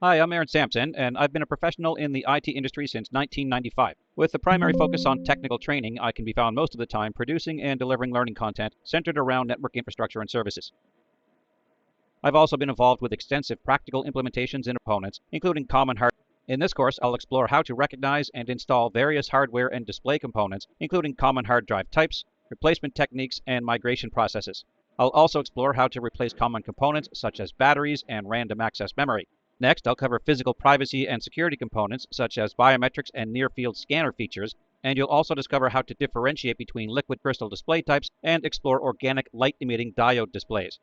Hi, I'm Aaron Sampson, and I've been a professional in the IT industry since 1995. With a primary focus on technical training, I can be found most of the time producing and delivering learning content centered around network infrastructure and services. I've also been involved with extensive practical implementations and components, including common hardware. In this course, I'll explore how to recognize and install various hardware and display components, including common hard drive types, replacement techniques, and migration processes. I'll also explore how to replace common components such as batteries and random access memory. Next, I'll cover physical privacy and security components such as biometrics and near-field scanner features, and you'll also discover how to differentiate between liquid crystal display types and explore organic light-emitting diode displays.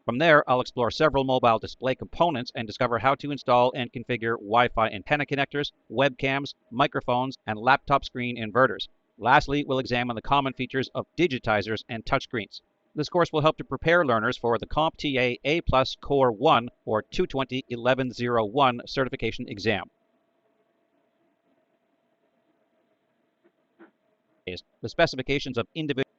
From there, I'll explore several mobile display components and discover how to install and configure Wi-Fi antenna connectors, webcams, microphones, and laptop screen inverters. Lastly, we'll examine the common features of digitizers and touchscreens. This course will help to prepare learners for the CompTIA A+ Core 1 or 220-1101 certification exam. The specifications of individual.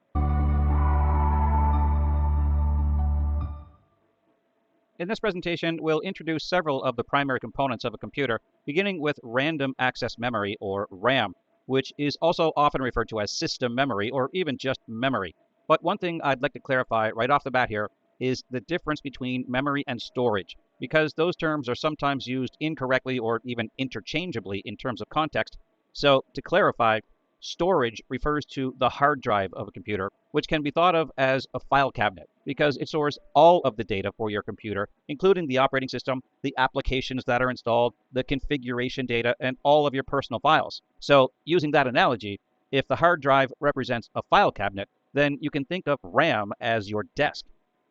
In this presentation, we'll introduce several of the primary components of a computer, beginning with random access memory, or RAM, which is also often referred to as system memory or even just memory. But one thing I'd like to clarify right off the bat here is the difference between memory and storage, because those terms are sometimes used incorrectly or even interchangeably in terms of context. So to clarify, storage refers to the hard drive of a computer, which can be thought of as a file cabinet, because it stores all of the data for your computer, including the operating system, the applications that are installed, the configuration data, and all of your personal files. So using that analogy, if the hard drive represents a file cabinet, then you can think of RAM as your desk.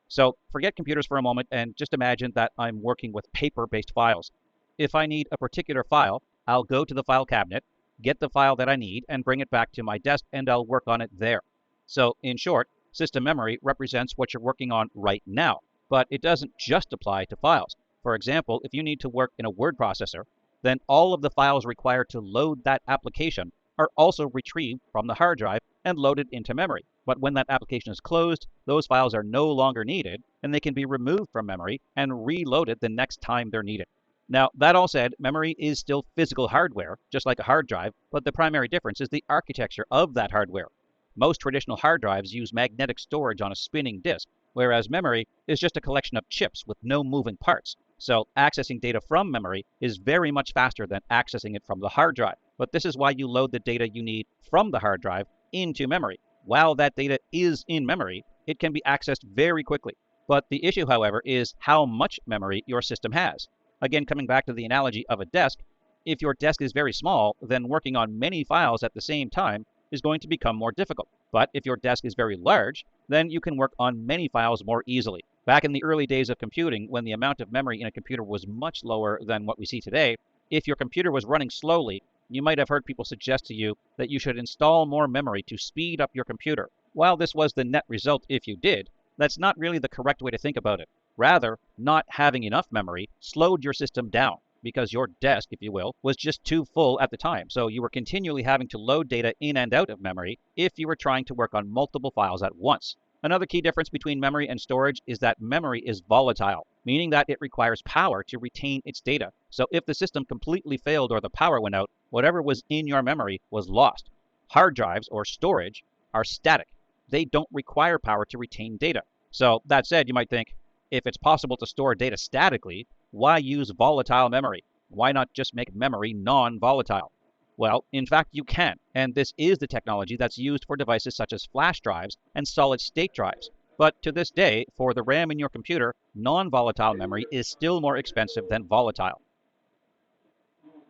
So forget computers for a moment and just imagine that I'm working with paper-based files. If I need a particular file, I'll go to the file cabinet, get the file that I need, and bring it back to my desk, and I'll work on it there. So in short, system memory represents what you're working on right now, but it doesn't just apply to files. For example, if you need to work in a word processor, then all of the files required to load that application are also retrieved from the hard drive and loaded into memory. But when that application is closed, those files are no longer needed, and they can be removed from memory and reloaded the next time they're needed. Now, that all said, memory is still physical hardware, just like a hard drive, but the primary difference is the architecture of that hardware. Most traditional hard drives use magnetic storage on a spinning disk, whereas memory is just a collection of chips with no moving parts. So accessing data from memory is very much faster than accessing it from the hard drive. But this is why you load the data you need from the hard drive into memory. While that data is in memory, it can be accessed very quickly. But the issue, however, is how much memory your system has. Again, coming back to the analogy of a desk, if your desk is very small, then working on many files at the same time is going to become more difficult. But if your desk is very large, then you can work on many files more easily. Back in the early days of computing, when the amount of memory in a computer was much lower than what we see today, if your computer was running slowly, you might have heard people suggest to you that you should install more memory to speed up your computer. While this was the net result if you did, that's not really the correct way to think about it. Rather, not having enough memory slowed your system down because your desk, if you will, was just too full at the time. So you were continually having to load data in and out of memory if you were trying to work on multiple files at once. Another key difference between memory and storage is that memory is volatile, meaning that it requires power to retain its data. So if the system completely failed or the power went out, whatever was in your memory was lost. Hard drives, or storage, are static. They don't require power to retain data. So that said, you might think, if it's possible to store data statically, why use volatile memory? Why not just make memory non-volatile? Well, in fact, you can, and this is the technology that's used for devices such as flash drives and solid-state drives. But to this day, for the RAM in your computer, non-volatile memory is still more expensive than volatile.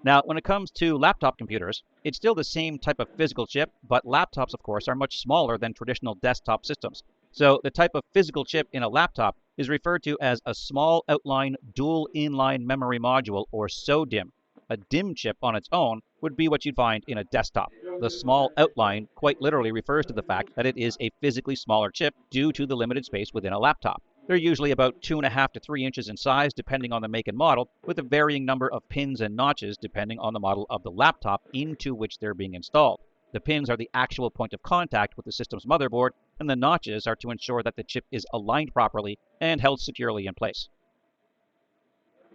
Now, when it comes to laptop computers, it's still the same type of physical chip, but laptops, of course, are much smaller than traditional desktop systems. So the type of physical chip in a laptop is referred to as a small outline dual inline memory module, or SODIMM. A DIMM chip on its own would be what you'd find in a desktop. The small outline quite literally refers to the fact that it is a physically smaller chip due to the limited space within a laptop. They're usually about 2.5 to 3 inches in size depending on the make and model, with a varying number of pins and notches depending on the model of the laptop into which they're being installed. The pins are the actual point of contact with the system's motherboard, and the notches are to ensure that the chip is aligned properly and held securely in place.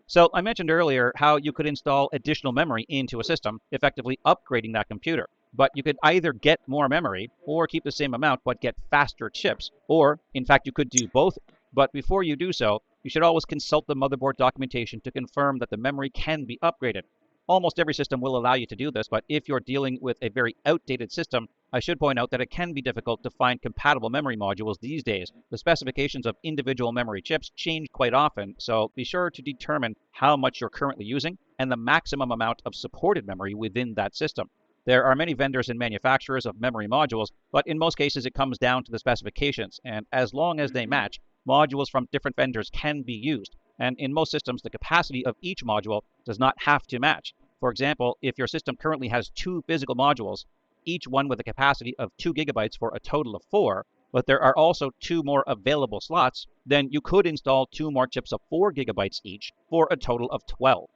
So I mentioned earlier how you could install additional memory into a system, effectively upgrading that computer. But you could either get more memory or keep the same amount but get faster chips. Or, in fact, you could do both. But before you do so, you should always consult the motherboard documentation to confirm that the memory can be upgraded. Almost every system will allow you to do this, but if you're dealing with a very outdated system, I should point out that it can be difficult to find compatible memory modules these days. The specifications of individual memory chips change quite often, so be sure to determine how much you're currently using and the maximum amount of supported memory within that system. There are many vendors and manufacturers of memory modules, but in most cases it comes down to the specifications, and as long as they match, modules from different vendors can be used. And in most systems, the capacity of each module does not have to match. For example, if your system currently has 2 physical modules, each one with a capacity of 2 gigabytes for a total of 4, but there are also 2 more available slots, then you could install 2 more chips of 4 gigabytes each for a total of 12.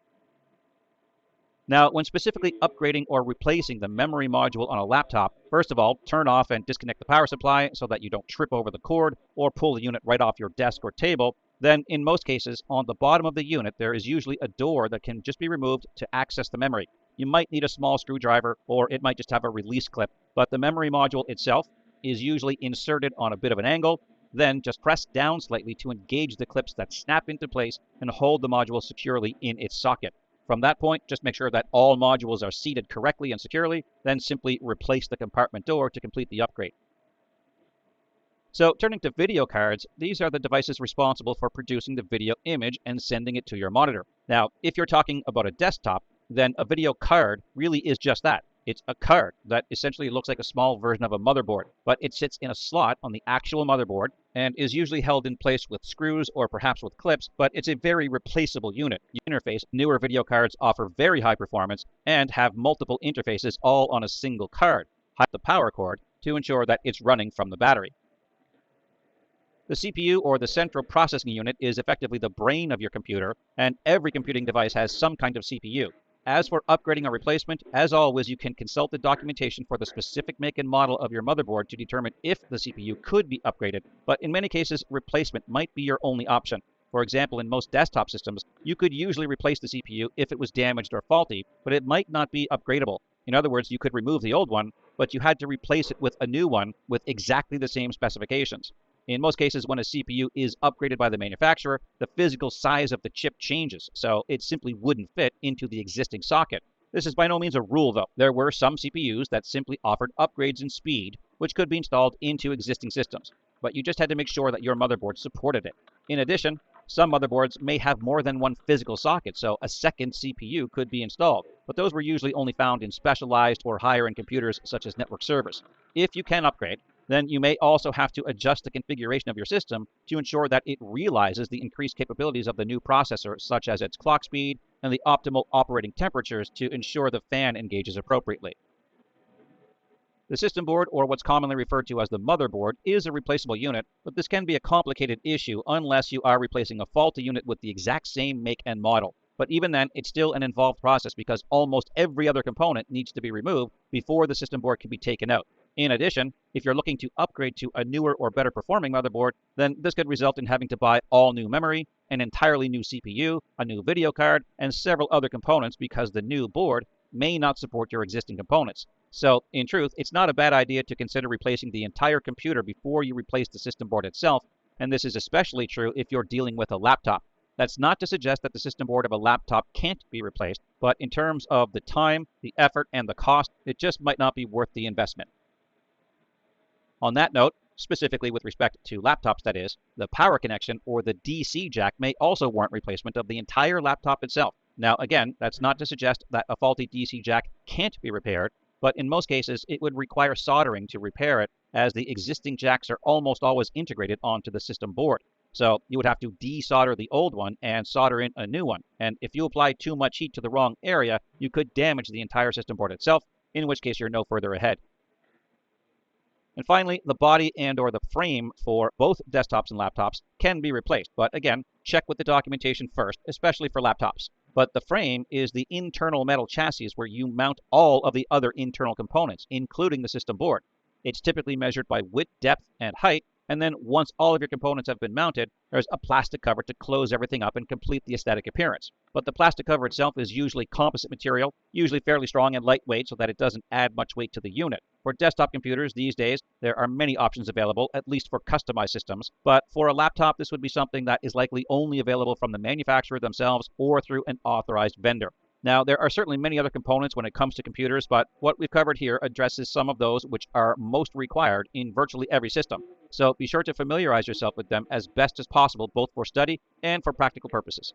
Now, when specifically upgrading or replacing the memory module on a laptop, first of all, turn off and disconnect the power supply so that you don't trip over the cord or pull the unit right off your desk or table. Then, in most cases, on the bottom of the unit, there is usually a door that can just be removed to access the memory. You might need a small screwdriver, or it might just have a release clip, but the memory module itself is usually inserted on a bit of an angle. Then just press down slightly to engage the clips that snap into place and hold the module securely in its socket. From that point, just make sure that all modules are seated correctly and securely, then simply replace the compartment door to complete the upgrade. So turning to video cards, these are the devices responsible for producing the video image and sending it to your monitor. Now, if you're talking about a desktop, then a video card really is just that. It's a card that essentially looks like a small version of a motherboard, but it sits in a slot on the actual motherboard and is usually held in place with screws or perhaps with clips, but it's a very replaceable unit. Interface, newer video cards offer very high performance and have multiple interfaces all on a single card. Hide the power cord to ensure that it's running from the battery. The CPU, or the central processing unit, is effectively the brain of your computer, and every computing device has some kind of CPU. As for upgrading or replacement, as always, you can consult the documentation for the specific make and model of your motherboard to determine if the CPU could be upgraded, but in many cases, replacement might be your only option. For example, in most desktop systems, you could usually replace the CPU if it was damaged or faulty, but it might not be upgradable. In other words, you could remove the old one, but you had to replace it with a new one with exactly the same specifications. In most cases, when a CPU is upgraded by the manufacturer, the physical size of the chip changes, so it simply wouldn't fit into the existing socket. This is by no means a rule, though. There were some CPUs that simply offered upgrades in speed, which could be installed into existing systems, but you just had to make sure that your motherboard supported it. In addition, some motherboards may have more than one physical socket, so a second CPU could be installed, but those were usually only found in specialized or higher-end computers such as network servers. If you can upgrade, then you may also have to adjust the configuration of your system to ensure that it realizes the increased capabilities of the new processor, such as its clock speed and the optimal operating temperatures to ensure the fan engages appropriately. The system board, or what's commonly referred to as the motherboard, is a replaceable unit, but this can be a complicated issue unless you are replacing a faulty unit with the exact same make and model. But even then, it's still an involved process because almost every other component needs to be removed before the system board can be taken out. In addition, if you're looking to upgrade to a newer or better performing motherboard, then this could result in having to buy all new memory, an entirely new CPU, a new video card, and several other components because the new board may not support your existing components. So, in truth, it's not a bad idea to consider replacing the entire computer before you replace the system board itself, and this is especially true if you're dealing with a laptop. That's not to suggest that the system board of a laptop can't be replaced, but in terms of the time, the effort, and the cost, it just might not be worth the investment. On that note, specifically with respect to laptops that is, the power connection or the DC jack may also warrant replacement of the entire laptop itself. Now again, that's not to suggest that a faulty DC jack can't be repaired, but in most cases it would require soldering to repair it as the existing jacks are almost always integrated onto the system board. So you would have to desolder the old one and solder in a new one, and if you apply too much heat to the wrong area, you could damage the entire system board itself, in which case you're no further ahead. And finally, the body and or the frame for both desktops and laptops can be replaced. But again, check with the documentation first, especially for laptops. But the frame is the internal metal chassis where you mount all of the other internal components, including the system board. It's typically measured by width, depth, and height, And then once all of your components have been mounted, there's a plastic cover to close everything up and complete the aesthetic appearance. But the plastic cover itself is usually composite material, usually fairly strong and lightweight so that it doesn't add much weight to the unit. For desktop computers these days, there are many options available, at least for customized systems. But for a laptop, this would be something that is likely only available from the manufacturer themselves or through an authorized vendor. Now, there are certainly many other components when it comes to computers, but what we've covered here addresses some of those which are most required in virtually every system. So be sure to familiarize yourself with them as best as possible, both for study and for practical purposes.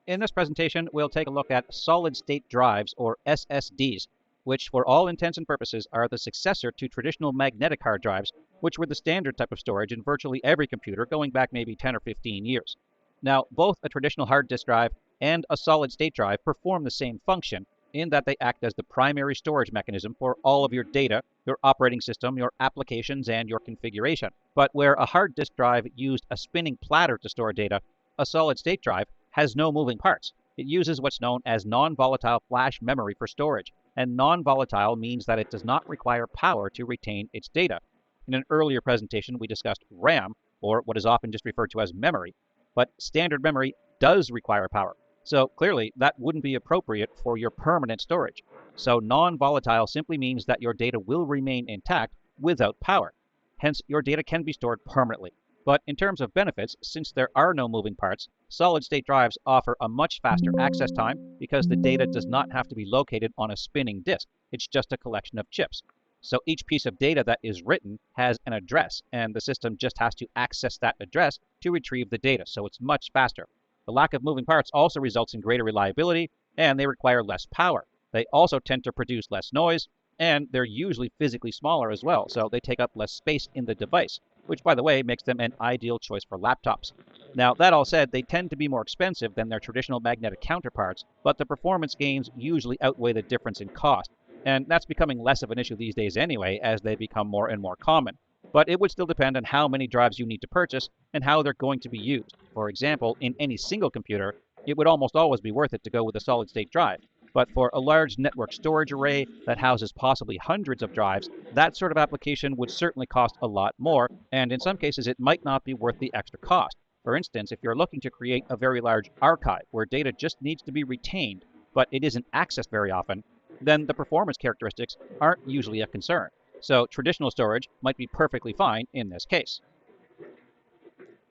In this presentation, we'll take a look at solid-state drives, or SSDs, which for all intents and purposes are the successor to traditional magnetic hard drives, which were the standard type of storage in virtually every computer going back maybe 10 or 15 years. Now, both a traditional hard disk drive and a solid-state drive perform the same function in that they act as the primary storage mechanism for all of your data, your operating system, your applications, and your configuration. But where a hard disk drive used a spinning platter to store data, a solid-state drive has no moving parts. It uses what's known as non-volatile flash memory for storage, and non-volatile means that it does not require power to retain its data. In an earlier presentation, we discussed RAM, or what is often just referred to as memory, but standard memory does require power. So clearly, that wouldn't be appropriate for your permanent storage. So non-volatile simply means that your data will remain intact without power. Hence, your data can be stored permanently. But in terms of benefits, since there are no moving parts, solid-state drives offer a much faster access time because the data does not have to be located on a spinning disk. It's just a collection of chips. So each piece of data that is written has an address, and the system just has to access that address to retrieve the data, so it's much faster. The lack of moving parts also results in greater reliability, and they require less power. They also tend to produce less noise, and they're usually physically smaller as well, so they take up less space in the device, which, by the way, makes them an ideal choice for laptops. Now, that all said, they tend to be more expensive than their traditional magnetic counterparts, but the performance gains usually outweigh the difference in cost. And that's becoming less of an issue these days anyway, as they become more and more common. But it would still depend on how many drives you need to purchase and how they're going to be used. For example, in any single computer, it would almost always be worth it to go with a solid-state drive. But for a large network storage array that houses possibly hundreds of drives, that sort of application would certainly cost a lot more, and in some cases it might not be worth the extra cost. For instance, if you're looking to create a very large archive where data just needs to be retained, but it isn't accessed very often, then the performance characteristics aren't usually a concern. So traditional storage might be perfectly fine in this case.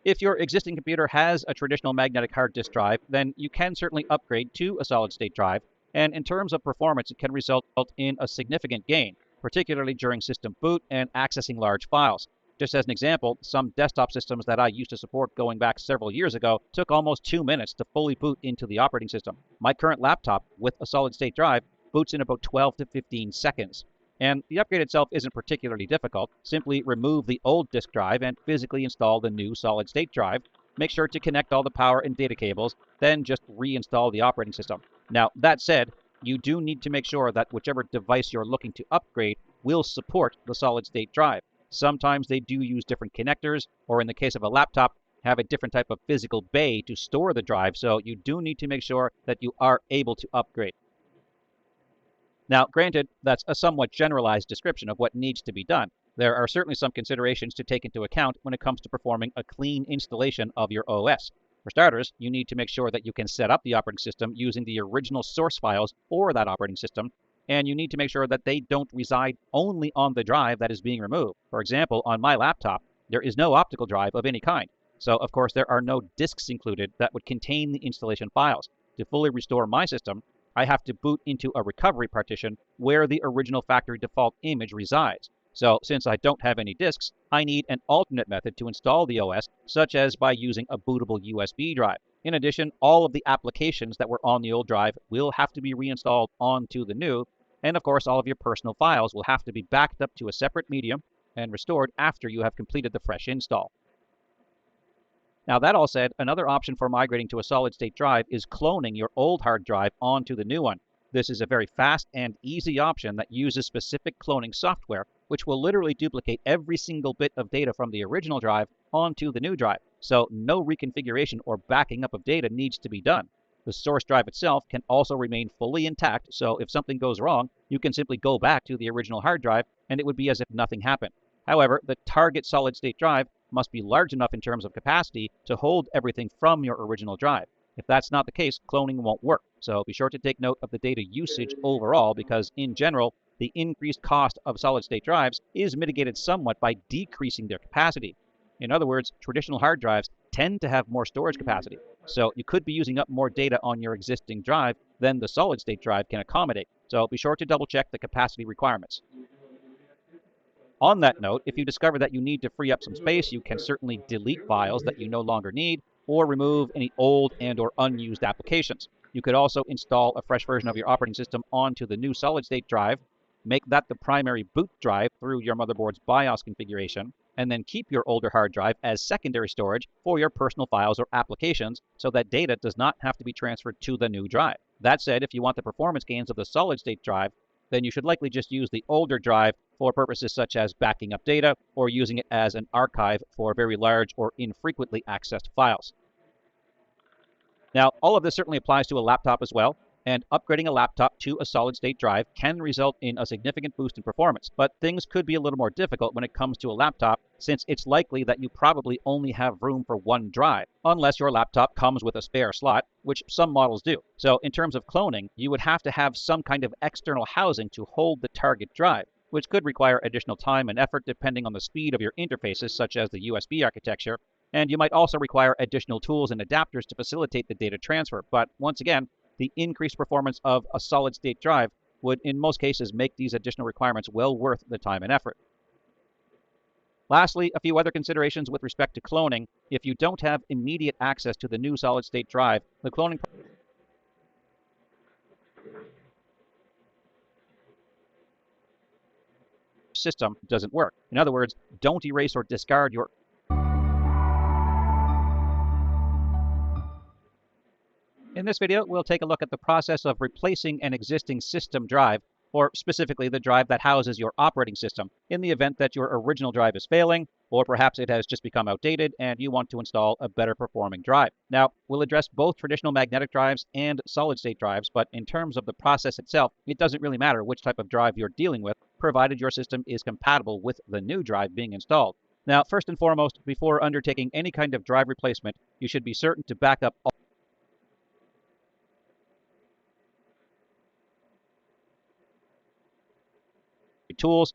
If your existing computer has a traditional magnetic hard disk drive, then you can certainly upgrade to a solid-state drive, and in terms of performance, it can result in a significant gain, particularly during system boot and accessing large files. Just as an example, some desktop systems that I used to support going back several years ago took almost 2 minutes to fully boot into the operating system. My current laptop with a solid-state drive boots in about 12 to 15 seconds. And the upgrade itself isn't particularly difficult. Simply remove the old disk drive and physically install the new solid-state drive. Make sure to connect all the power and data cables, then just reinstall the operating system. Now, that said, you do need to make sure that whichever device you're looking to upgrade will support the solid-state drive. Sometimes they do use different connectors, or in the case of a laptop, have a different type of physical bay to store the drive, so you do need to make sure that you are able to upgrade. Now, granted, that's a somewhat generalized description of what needs to be done. There are certainly some considerations to take into account when it comes to performing a clean installation of your OS. For starters, you need to make sure that you can set up the operating system using the original source files for that operating system, and you need to make sure that they don't reside only on the drive that is being removed. For example, on my laptop, there is no optical drive of any kind. So, of course, there are no disks included that would contain the installation files. To fully restore my system, I have to boot into a recovery partition where the original factory default image resides. So since I don't have any disks, I need an alternate method to install the OS, such as by using a bootable USB drive. In addition, all of the applications that were on the old drive will have to be reinstalled onto the new, and of course all of your personal files will have to be backed up to a separate medium and restored after you have completed the fresh install. Now, that all said, another option for migrating to a solid-state drive is cloning your old hard drive onto the new one. This is a very fast and easy option that uses specific cloning software, which will literally duplicate every single bit of data from the original drive onto the new drive. So no reconfiguration or backing up of data needs to be done. The source drive itself can also remain fully intact, so if something goes wrong, you can simply go back to the original hard drive and it would be as if nothing happened. However, the target solid-state drive must be large enough in terms of capacity to hold everything from your original drive. If that's not the case, cloning won't work. So be sure to take note of the data usage overall because, in general, the increased cost of solid-state drives is mitigated somewhat by decreasing their capacity. In other words, traditional hard drives tend to have more storage capacity, so you could be using up more data on your existing drive than the solid-state drive can accommodate. So be sure to double-check the capacity requirements. On that note, if you discover that you need to free up some space, you can certainly delete files that you no longer need or remove any old and/or unused applications. You could also install a fresh version of your operating system onto the new solid-state drive, make that the primary boot drive through your motherboard's BIOS configuration, and then keep your older hard drive as secondary storage for your personal files or applications so that data does not have to be transferred to the new drive. That said, if you want the performance gains of the solid-state drive, then you should likely just use the older drive for purposes such as backing up data or using it as an archive for very large or infrequently accessed files. Now, all of this certainly applies to a laptop as well, and upgrading a laptop to a solid-state drive can result in a significant boost in performance, but things could be a little more difficult when it comes to a laptop since it's likely that you probably only have room for one drive, unless your laptop comes with a spare slot, which some models do. So in terms of cloning, you would have to have some kind of external housing to hold the target drive, which could require additional time and effort depending on the speed of your interfaces, such as the USB architecture, and you might also require additional tools and adapters to facilitate the data transfer. But once again, the increased performance of a solid-state drive would in most cases make these additional requirements well worth the time and effort. Lastly, a few other considerations with respect to cloning. If you don't have immediate access to the new solid-state drive, the cloning system doesn't work. In other words, don't erase or discard your In this video, we'll take a look at the process of replacing an existing system drive, or specifically the drive that houses your operating system, in the event that your original drive is failing, or perhaps it has just become outdated and you want to install a better performing drive. Now, we'll address both traditional magnetic drives and solid-state drives, but in terms of the process itself, it doesn't really matter which type of drive you're dealing with, provided your system is compatible with the new drive being installed. Now, first and foremost, before undertaking any kind of drive replacement, you should be certain to back up all tools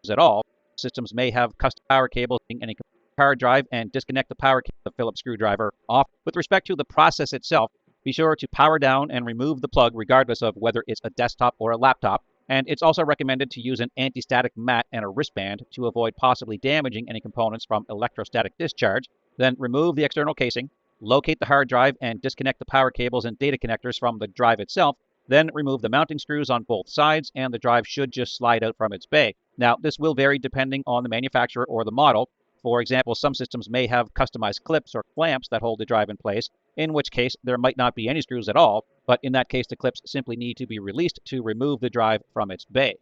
at all. Systems may have custom power cables in any hard drive and disconnect the power cable, the Phillips screwdriver off. With respect to the process itself, be sure to power down and remove the plug regardless of whether it's a desktop or a laptop. And it's also recommended to use an anti-static mat and a wristband to avoid possibly damaging any components from electrostatic discharge. Then remove the external casing, locate the hard drive and disconnect the power cables and data connectors from the drive itself. Then remove the mounting screws on both sides and the drive should just slide out from its bay. Now, this will vary depending on the manufacturer or the model. For example, some systems may have customized clips or clamps that hold the drive in place, in which case there might not be any screws at all, but in that case the clips simply need to be released to remove the drive from its bay.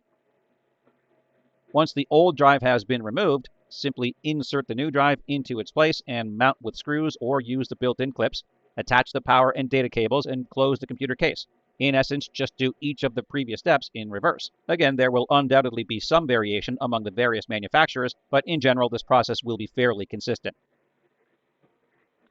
Once the old drive has been removed, simply insert the new drive into its place and mount with screws or use the built-in clips, attach the power and data cables, and close the computer case. In essence, just do each of the previous steps in reverse. Again, there will undoubtedly be some variation among the various manufacturers, but in general, this process will be fairly consistent.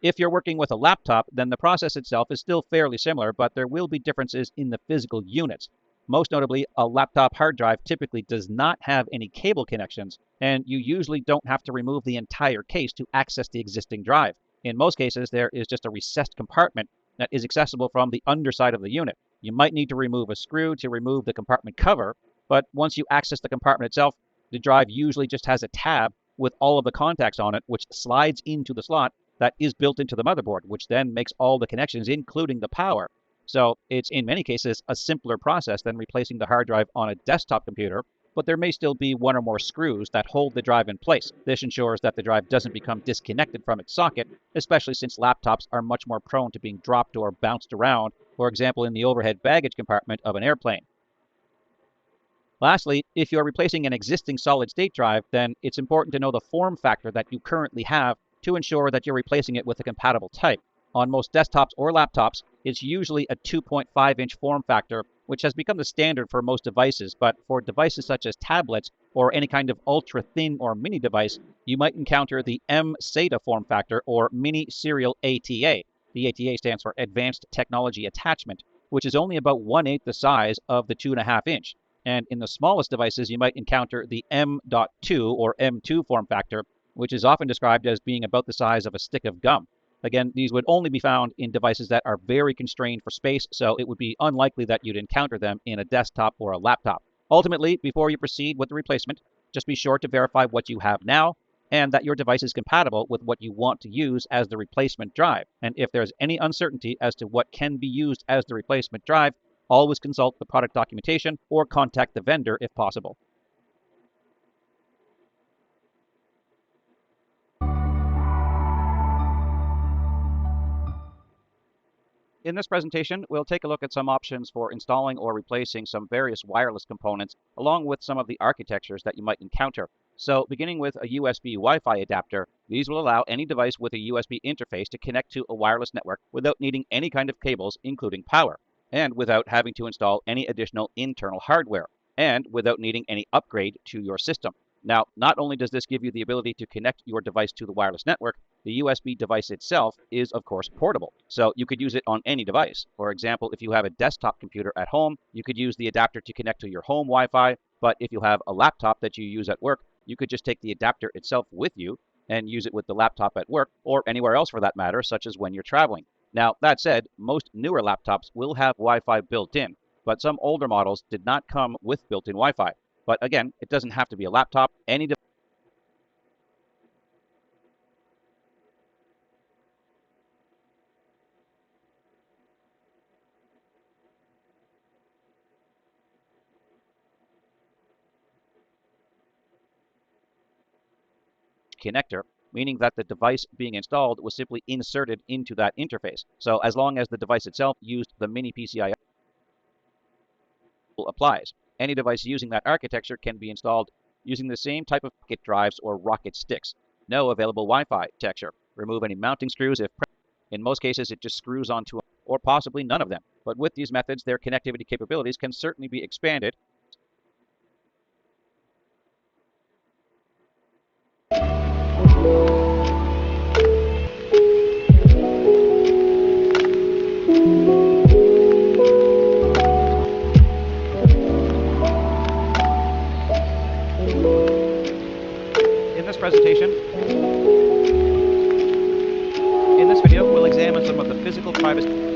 If you're working with a laptop, then the process itself is still fairly similar, but there will be differences in the physical units. Most notably, a laptop hard drive typically does not have any cable connections, and you usually don't have to remove the entire case to access the existing drive. In most cases, there is just a recessed compartment that is accessible from the underside of the unit. You might need to remove a screw to remove the compartment cover, but once you access the compartment itself, the drive usually just has a tab with all of the contacts on it, which slides into the slot that is built into the motherboard, which then makes all the connections, including the power. So it's in many cases a simpler process than replacing the hard drive on a desktop computer, but there may still be one or more screws that hold the drive in place. This ensures that the drive doesn't become disconnected from its socket, especially since laptops are much more prone to being dropped or bounced around, for example in the overhead baggage compartment of an airplane. Lastly, if you are replacing an existing solid-state drive, then it's important to know the form factor that you currently have to ensure that you're replacing it with a compatible type. On most desktops or laptops, it's usually a 2.5-inch form factor, which has become the standard for most devices, but for devices such as tablets or any kind of ultra-thin or mini device, you might encounter the M-SATA form factor or Mini Serial ATA. The ATA stands for Advanced Technology Attachment, which is only about 1/8 the size of the 2.5-inch. And in the smallest devices, you might encounter the M.2 or M2 form factor, which is often described as being about the size of a stick of gum. Again, these would only be found in devices that are very constrained for space, so it would be unlikely that you'd encounter them in a desktop or a laptop. Ultimately, before you proceed with the replacement, just be sure to verify what you have now and that your device is compatible with what you want to use as the replacement drive. And if there's any uncertainty as to what can be used as the replacement drive, always consult the product documentation or contact the vendor if possible. In this presentation, we'll take a look at some options for installing or replacing some various wireless components, along with some of the architectures that you might encounter. So, beginning with a USB Wi-Fi adapter, these will allow any device with a USB interface to connect to a wireless network without needing any kind of cables, including power, and without having to install any additional internal hardware, and without needing any upgrade to your system. Now, not only does this give you the ability to connect your device to the wireless network, the USB device itself is, of course, portable, so you could use it on any device. For example, if you have a desktop computer at home, you could use the adapter to connect to your home Wi-Fi, but if you have a laptop that you use at work, you could just take the adapter itself with you and use it with the laptop at work, or anywhere else for that matter, such as when you're traveling. Now, that said, most newer laptops will have Wi-Fi built in, but some older models did not come with built-in Wi-Fi. But again, it doesn't have to be a laptop. Any connector, meaning that the device being installed was simply inserted into that interface. So as long as the device itself used the mini PCI applies. Any device using that architecture can be installed using the same type of rocket drives or rocket sticks. No available Wi-Fi architecture. Remove any mounting screws if in most cases it just screws onto or possibly none of them. But with these methods, their connectivity capabilities can certainly be expanded. In this presentation, in this video, we'll examine some of the physical privacy.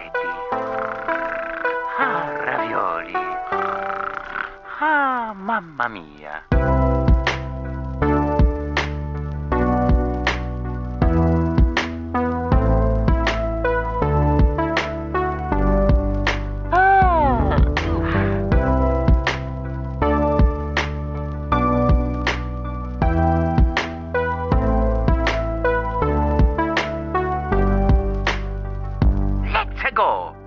spaghetti. Ah, ravioli. Ah, mamma mia. Ah, uff. Let's go!